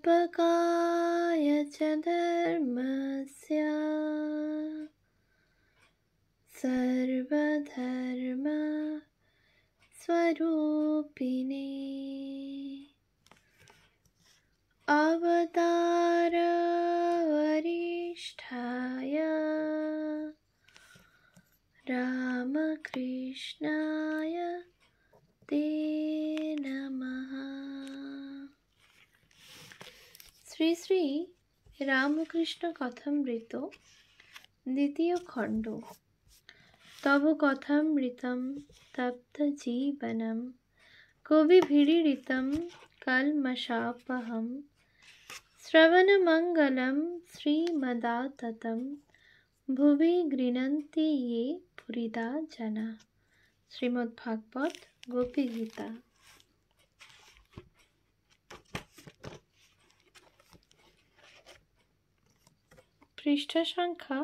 स्थापकाय च धर्मस्य सर्वधर्म स्वरूपिणे अवतार वरिष्ठाय रामकृष्णाय ते नमः। শ্রী শ্রী রামকৃষ্ণ কথামৃত দ্বিতীয় খণ্ড। তব কথামৃতম তপ্ত জীবনম কবিভিড়িতম কলমশাপহম শ্রবণমঙ্গলম শ্রীমদাততম ভুবি গৃণন্তি ये পুরিদা জনা। শ্রীমদ্ভাগবত গোপী গীতা। পৃষ্ঠা সংখ্যা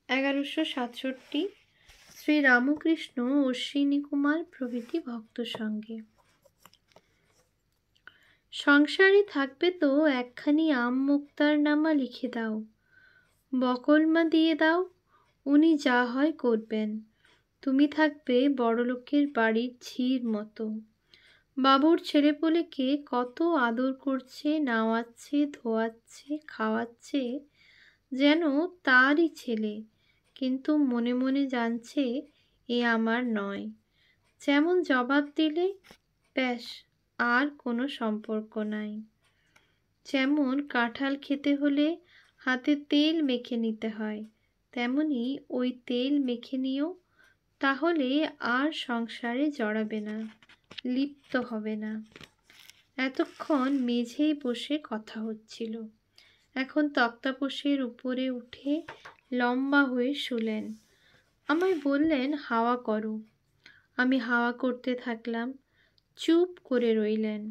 1167। শ্রী রামকৃষ্ণ অশ্বিনী কুমার প্রভৃতি ভক্ত সঙ্গে। সংসারে থাকবে তো একখানি আম মুক্তার নামা লিখে দাও, বকলমা দিয়ে দাও, উনি যা হয় করবেন। তুমি থাকবে বড়লোকের বাড়ির ঝির মতো। বাবুর ছেলেপুলেকে কত আদর করছে, নাওয়াচ্ছে, ধোয়াচ্ছে, খাওয়াচ্ছে, যেন তারই ছেলে, কিন্তু মনে মনে জানছে এ আমার নয়। যেমন জবাব দিলে ব্যাস, আর কোনো সম্পর্ক নাই। যেমন কাঁঠাল খেতে হলে হাতে তেল মেখে নিতে হয়, তেমনি ওই তেল মেখে নিও, তাহলে আর সংসারে জড়াবে না, লিপ্ত হবে না। এতক্ষণ মেঝেই বসে কথা হচ্ছিল, এখন তক্তাপোশের উপরে উঠে লম্বা হয়ে শুলেন। আমায় বললেন হাওয়া করো। আমি হাওয়া করতে থাকলাম। চুপ করে রইলেন।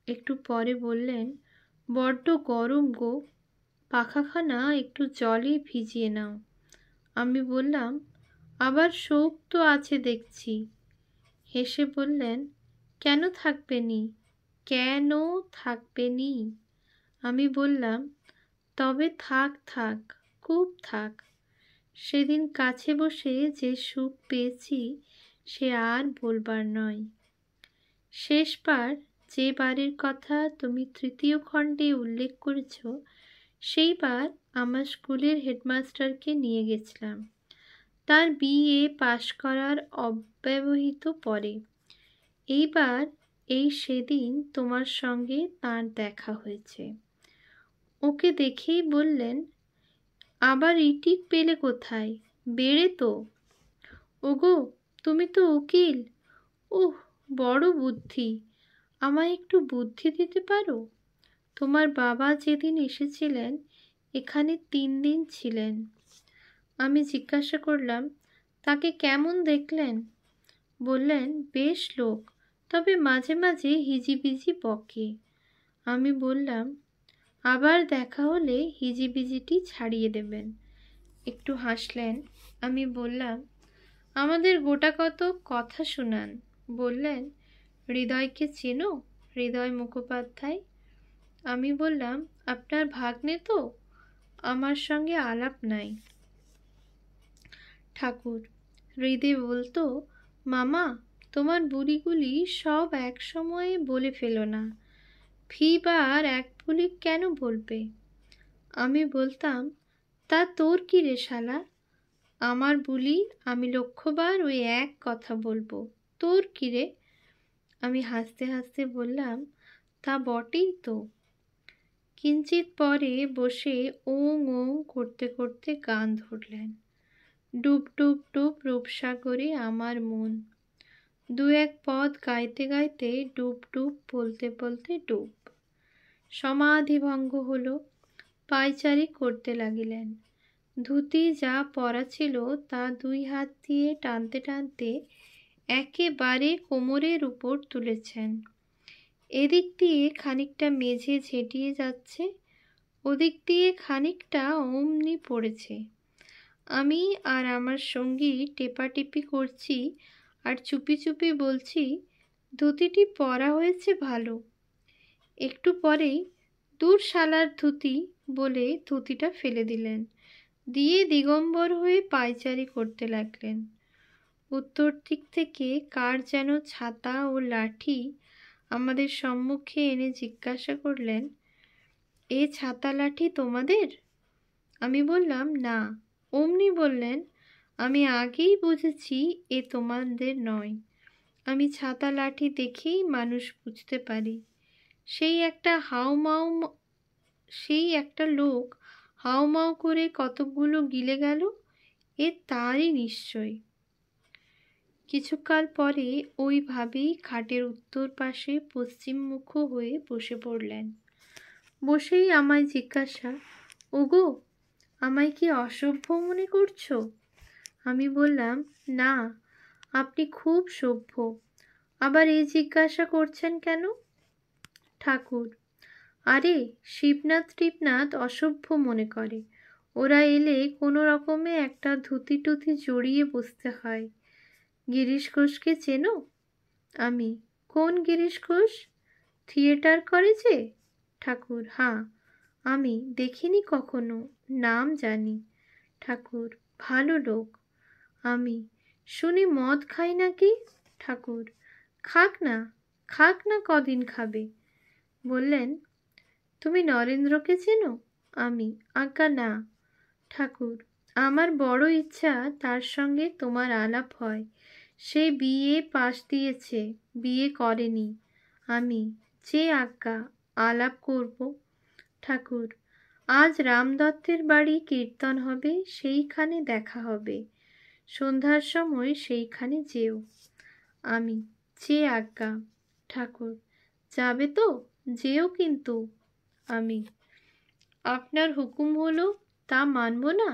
একটু পরে বললেন, বড্ড গরম গো, পাখাখানা একটু জলে ভিজিয়ে নাও। আমি বললাম, আবার শোক তো আছে দেখছি। হেসে বললেন, কেন থাকবে নি, কেন থাকবে নি? আমি বললাম, তবে থাক থাক, খুব থাক। সেদিন কাছে বসে যে সুখ পেয়েছি সে আর বলবার নয়। শেষবার যে বারের কথা তুমি তৃতীয় খণ্ডে উল্লেখ করেছ, সেইবার আমার স্কুলের হেডমাস্টারকে নিয়ে গেছিলাম। তার BA পাশ করার অব্যবহিত পরে। এইবার এই সেদিন তোমার সঙ্গে তাঁর দেখা হয়েছে। ওকে দেখেই বললেন, আবার ইটিক পেলে কোথায়, বেড়ে তো? ওগো, তুমি তো উকিল, ওহ বড় বুদ্ধি, আমায় একটু বুদ্ধি দিতে পারো? তোমার বাবা যেদিন এসেছিলেন এখানে 3 দিন ছিলেন। আমি জিজ্ঞাসা করলাম, তাকে কেমন দেখলেন? বললেন, বেশ লোক, তবে মাঝে মাঝে হিজিবিজি বকে। আমি বললাম, আবার দেখা হলে হিজিবিজিটি ছাড়িয়ে দেবেন। একটু হাসলেন। আমি বললাম, আমাদের গোটা কত কথা শোনান। বললেন, হৃদয়কে চেনো? হৃদয় মুখোপাধ্যায়। আমি বললাম, আপনার ভাগ্নে তো? আমার সঙ্গে আলাপ নাই। ঠাকুর হৃদে বলতো, মামা তোমার বুড়িগুলি সব এক সময়ে বলে ফেলো না, ফিবার এক বুলি কেন বলবে? আমি বলতাম, তা তোর কি রে শালা, আমার বুলি আমি লক্ষবার ওই এক কথা বলবো, তোর কি রে? আমি হাসতে হাসতে বললাম, তা বটেই তো। কিঞ্চিত পরে বসে ওং ওং করতে করতে গান ধরলেন, ডুব ডুব ডুব রূপসাগরে আমার মন। 2-1 পদ গাইতে গাইতে ডুব ডুব বলতে বলতে ডুব। সমাধিভঙ্গ হলো। পায়চারি করতে লাগিলেন। ধুতি যা পরা ছিল তা 2 হাত দিয়ে টানতে টানতে একেবারে কোমরের উপর তুলেছেন। এদিক দিয়ে খানিকটা মেঝে ঝেঁটিয়ে যাচ্ছে, ওদিক দিয়ে খানিকটা অমনি পড়েছে। আমি আর আমার সঙ্গী টেপাটিপি করছি আর চুপি চুপি বলছি, ধুতিটি পরা হয়েছে ভালো। একটু পরেই দূর শালার ধুতি বলে ধুতিটা ফেলে দিলেন, দিয়ে দিগম্বর হয়ে পায়চারি করতে লাগলেন। উত্তর দিক থেকে কার যেন ছাতা ও লাঠি আমাদের সম্মুখে এনে জিজ্ঞাসা করলেন, এ ছাতা লাঠি তোমাদের? আমি বললাম না। অমনি বললেন, আমি আগেই বুঝেছি এ তোমাদের নয়। আমি ছাতা লাঠি দেখেই মানুষ বুঝতে পারি। সেই একটা লোক হাউমাউ করে কতকগুলো গিলে গেল, এ তারই নিশ্চয়। কিছুকাল পরে ওইভাবেই খাটের উত্তর পাশে পশ্চিমমুখ হয়ে বসে পড়লেন। বসেই আমায় জিজ্ঞাসা, ওগো, আমায় কি অসভ্য মনে করছো? আমি বললাম, না, আপনি খুব সভ্য। আবার এই জিজ্ঞাসা করছেন কেন? ঠাকুর, আরে শিবনাথ টিপনাথ অসভ্য মনে করে। ওরা এলে কোনো রকমে একটা ধুতি টুতি জড়িয়ে বসতে হয়। গিরিশ ঘোষকে চেনো? আমি, কোন গিরিশ ঘোষ? থিয়েটার করে যে? ঠাকুর, হ্যাঁ। আমি দেখিনি কখনো, নাম জানি। ঠাকুর, ভালো লোক। আমি, শুনি মদ খাই নাকি? ঠাকুর, খাক না, কদিন খাবে। বললেন, তুমি নরেন্দ্রকে চেনো? আমি, আজ্ঞা না। ঠাকুর, আমার বড় ইচ্ছা তার সঙ্গে তোমার আলাপ হয়। সে বিএ পাশ দিয়েছে, বিয়ে করেনি। আমি, যে আজ্ঞা, আলাপ করব। ঠাকুর, আজ রামদত্তের বাড়ি কীর্তন হবে, সেইখানে দেখা হবে। সন্ধ্যার সময় সেইখানে যেও। আমি, যে আজ্ঞা। ঠাকুর, যাবে তো? যেও কিন্তু। আমি, আপনার হুকুম হলো, তা মানব না?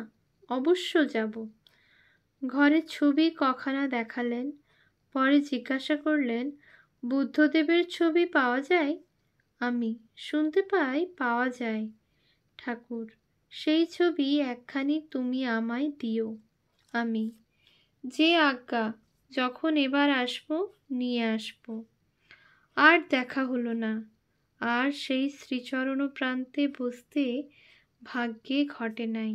অবশ্য যাব। ঘরের ছবি কখানা দেখালেন। পরে জিজ্ঞাসা করলেন, বুদ্ধদেবের ছবি পাওয়া যায়? আমি, শুনতে পাই পাওয়া যায়। ঠাকুর, সেই ছবি একখানি তুমি আমায় দিও। আমি, যে আজ্ঞা, যখন এবার আসবো নিয়ে আসবো। আর দেখা হলো না। আর সেই শ্রীচরণ প্রান্তে বসতে ভাগ্যে ঘটে নাই।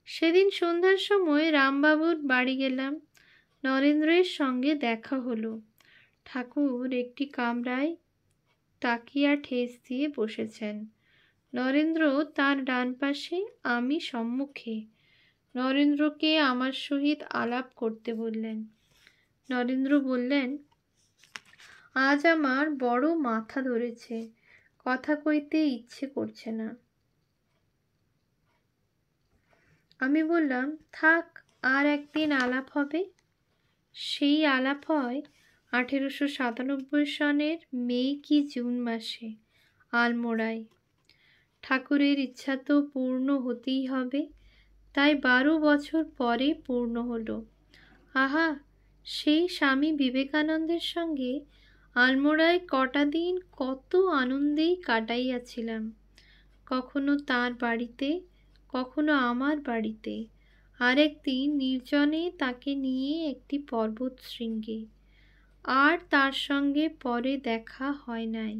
সেদিন সন্ধ্যার সময় রামবাবুর বাড়ি গেলাম। নরেন্দ্রের সঙ্গে দেখা হলো। ঠাকুর একটি কামরায় তাকিয়া ঠেস দিয়ে বসেছেন। নরেন্দ্র তার ডান পাশে, আমি সম্মুখে। নরেন্দ্রকে আমার সহিত আলাপ করতে বললেন। নরেন্দ্র বললেন, আজ আমার বড় মাথা ধরেছে, কথা কইতে ইচ্ছে করছে না। আমি বললাম, থাক, আর একদিন আলাপ হবে। সেই আলাপ হয় 1897 সনের মে কি জুন মাসে আলমোড়ায়। ঠাকুরের ইচ্ছা তো পূর্ণ হতেই হবে, তাই 12 বছর পরে পূর্ণ হলো। আহা, সেই স্বামী বিবেকানন্দের সঙ্গে আলমোড়ায় কটা দিন কত আনন্দেই কাটাইয়াছিলাম। কখনো তার বাড়িতে, কখনো আমার বাড়িতে, আরেকদিন নির্জনে তাকে নিয়ে একটি পর্বত শৃঙ্গে। আর তার সঙ্গে পরে দেখা হয় নাই।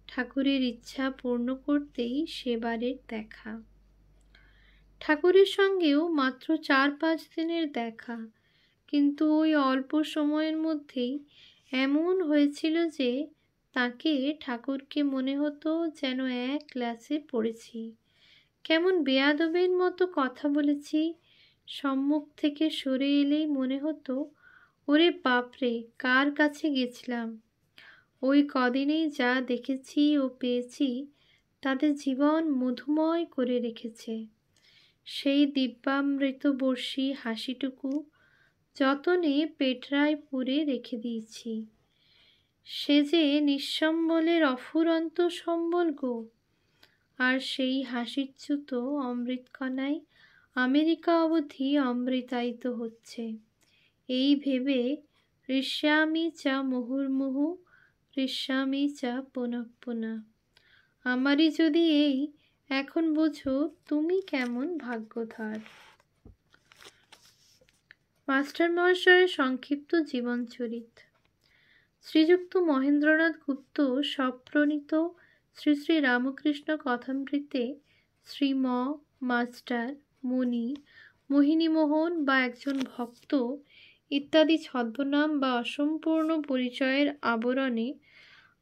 ঠাকুরের ইচ্ছা পূর্ণ করতেই সেবারের দেখা। ঠাকুরের সঙ্গেও মাত্র 4-5 দিনের দেখা, কিন্তু ওই অল্প সময়ের মধ্যেই এমন হয়েছিল যে তাকে, ঠাকুরকে মনে হতো যেন এক ক্লাসে পড়েছি। কেমন বেয়াদবের মতো কথা বলেছি। সম্মুখ থেকে সরে এলেই মনে হতো, ওরে বাপরে, কার কাছে গেছিলাম। ওই কদিনেই যা দেখেছি ও পেয়েছি, তাদের জীবন মধুময় করে রেখেছে। সেই দিব্যামৃতবর্ষী হাসিটুকু যতনে পেটরায় পুরে রেখে দিয়েছি। সে যে নিঃসম্বলের অফুরন্ত সম্বল গো। আর সেই হাসিচ্যুত অমৃতকণায় আমেরিকা অবধি অমৃতায়িত হচ্ছে। এই ভেবে হৃষ্যামি চা মুহুর্মুহু, হৃষ্যামি চা পুনঃ পুনঃ। আমারই যদি এই, এখন বোঝো তুমি কেমন ভাগ্যধার। মাস্টার মহাশয়ের সংক্ষিপ্ত জীবনচরিত। শ্রীযুক্ত মহেন্দ্রনাথ গুপ্ত সপ্রণীত শ্রী শ্রী রামকৃষ্ণ কথামৃতে শ্রীম, মাস্টার, মণি, মোহিনীমোহন বা একজন ভক্ত ইত্যাদি ছদ্মনাম বা অসম্পূর্ণ পরিচয়ের আবরণে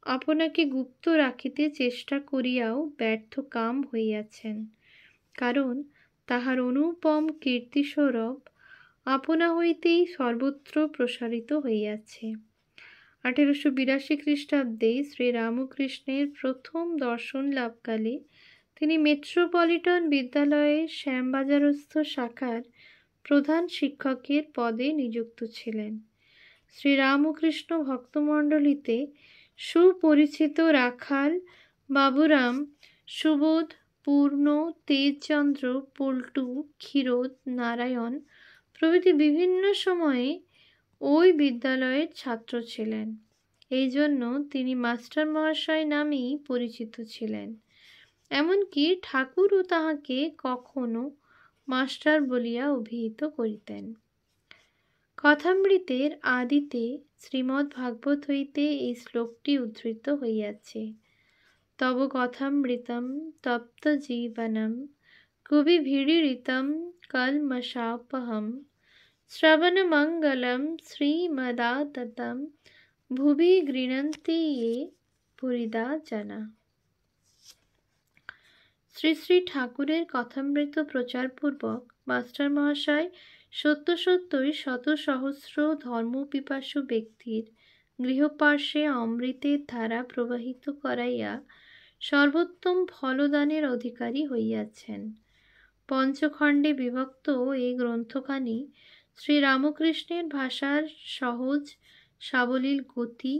আপনাকে গুপ্ত রাখিতে চেষ্টা করিয়াও ব্যর্থ কাম হইয়াছেন, কারণ তাহার অনুপম কীর্তিসৌরভ আপনা হইতেই সর্বত্র প্রসারিত হইয়াছে। 1882 খ্রিস্টাব্দে শ্রীরামকৃষ্ণের প্রথম দর্শন লাভকালে তিনি মেট্রোপলিটন বিদ্যালয়ের শ্যামবাজারস্থ শাখার প্রধান শিক্ষকের পদে নিযুক্ত ছিলেন। শ্রীরামকৃষ্ণ ভক্তমণ্ডলীতে সুপরিচিত রাখাল, বাবুরাম, সুবোধ, পূর্ণ, তেজচন্দ্র, পল্টু, ক্ষীরোদ, নারায়ণ প্রভৃতি বিভিন্ন সময়ে ওই বিদ্যালয়ের ছাত্র ছিলেন। এই জন্য তিনি মাস্টার মহাশয় নামেই পরিচিত ছিলেন। এমনকি ঠাকুরও তাহাকে কখনো মাস্টার বলিয়া অভিহিত করিতেন। কথামৃতের আদিতে শ্রীমদ্ ভাগবত হইতে এই শ্লোকটি উদ্ধৃত হইয়াছে। তব কথামৃতম তপ্ত জীবনম কবিভিড়িতম কলমশাপহম শ্রবণমঙ্গলম শ্রীমদাততম ভুবি গৃণন্তি ये পুরিদা জানা। শ্রী শ্রী ঠাকুরের কথামৃত প্রচারপূর্বক মাস্টার মহাশয় সত্য সত্যই শত সহস্র ধর্মপিপাসু ব্যক্তির গৃহপার্শ্বে অমৃতের ধারা প্রবাহিত করাইয়া সর্বোত্তম ফলদানের অধিকারী হইয়াছেন। পঞ্চখণ্ডে বিভক্ত এই গ্রন্থখানি শ্রীরামকৃষ্ণের ভাষার সহজ সাবলীল গতি,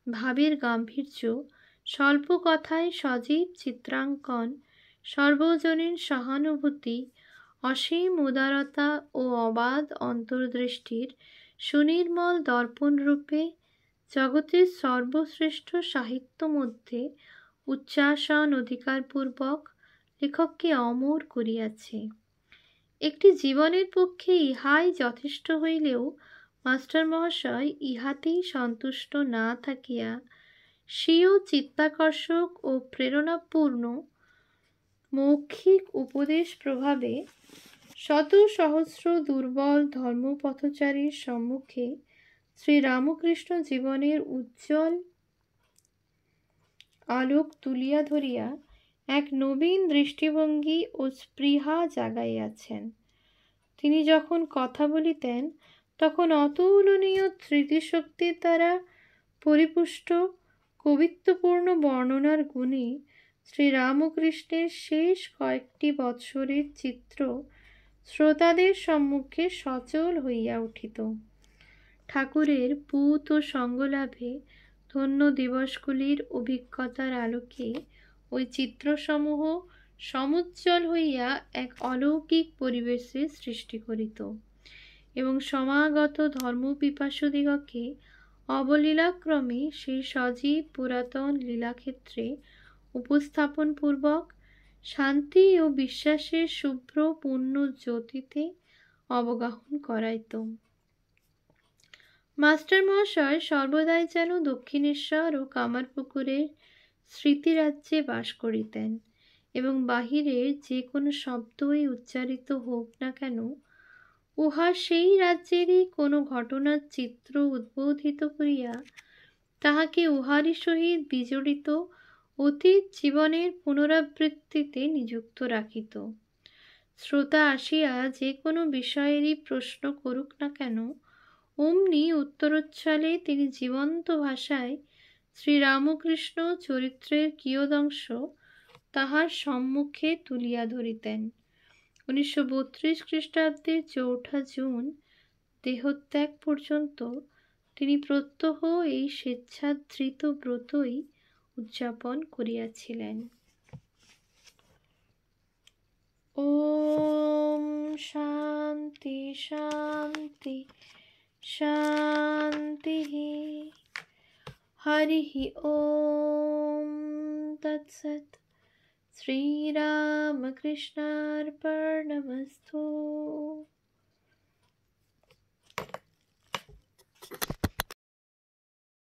ভাবের গাম্ভীর্য, স্বল্প কথায় সজীব চিত্রাঙ্কন, সর্বজনীন সহানুভূতি, অসীম উদারতা ও অবাধ অন্তর্দৃষ্টির সুনির্মল দর্পণরূপে জগতের সর্বশ্রেষ্ঠ সাহিত্য মধ্যে উচ্চাসন অধিকারপূর্বক লেখককে অমর করিয়াছে। একটি জীবনের পক্ষে ইহাই যথেষ্ট হইলেও মাস্টার মহাশয় ইহাতেই সন্তুষ্ট না থাকিয়া স্বীয় চিত্তাকর্ষক ও প্রেরণাপূর্ণ মৌখিক উপদেশ প্রভাবে শত সহস্র দুর্বল ধর্মপথচারীর সম্মুখে শ্রীরামকৃষ্ণ জীবনের উজ্জ্বল আলোক তুলিয়া ধরিয়া এক নবীন দৃষ্টিভঙ্গি ও স্পৃহা জাগাইয়াছেন। তিনি যখন কথা বলিতেন তখন অতুলনীয় স্মৃতিশক্তির দ্বারা পরিপুষ্ট কবিত্বপূর্ণ বর্ণনার গুণে শ্রীরামকৃষ্ণের শেষ কয়েকটি বৎসরের চিত্র শ্রোতাদের সম্মুখে সচল হইয়া উঠিত। ঠাকুরের পূত ও সঙ্গলাভে ধন্য দিবসগুলির অভিজ্ঞতার আলোকে ওই চিত্রসমূহ সমুজ্জ্বল হইয়া এক অলৌকিক পরিবেশের সৃষ্টি করিত এবং সমাগত ধর্মপিপাসুদিগকে অবলীলাক্রমে সেই সজীব পুরাতন লীলাক্ষেত্রে উপস্থাপনপূর্বক শান্তি ও বিশ্বাসের শুভ্র পূর্ণ জ্যোতিতে অবগাহন করাইত। মাস্টার মহাশয় সর্বদাই যেন দক্ষিণেশ্বর ও কামারপুকুরের স্মৃতিরাজ্যে বাস করিতেন এবং বাহিরের যে কোনো শব্দই উচ্চারিত হোক না কেন, উহা সেই রাজ্যেরই কোনো ঘটনার চিত্র উদ্বোধিত করিয়া তাহাকে উহারই সহিত বিজড়িত অতীত জীবনের পুনরাবৃত্তিতে নিযুক্ত রাখিত। শ্রোতা আসিয়া যে কোনো বিষয়েরই প্রশ্ন করুক না কেন, অমনি উত্তরোচ্ছলে তিনি জীবন্ত ভাষায় শ্রীরামকৃষ্ণ চরিত্রের কিয়দংশ তাহার সম্মুখে তুলিয়া ধরিতেন। 1932 খ্রিস্টাব্দের 4 জুন দেহত্যাগ পর্যন্ত তিনি প্রত্যহ এই স্বেচ্ছাধৃত ব্রতই উদযাপন করিয়াছিলেন। ওম শান্তি শান্তি শান্তি। হরি ওম তৎসৎ। শ্রীরামকৃষ্ণার্পণমস্তু।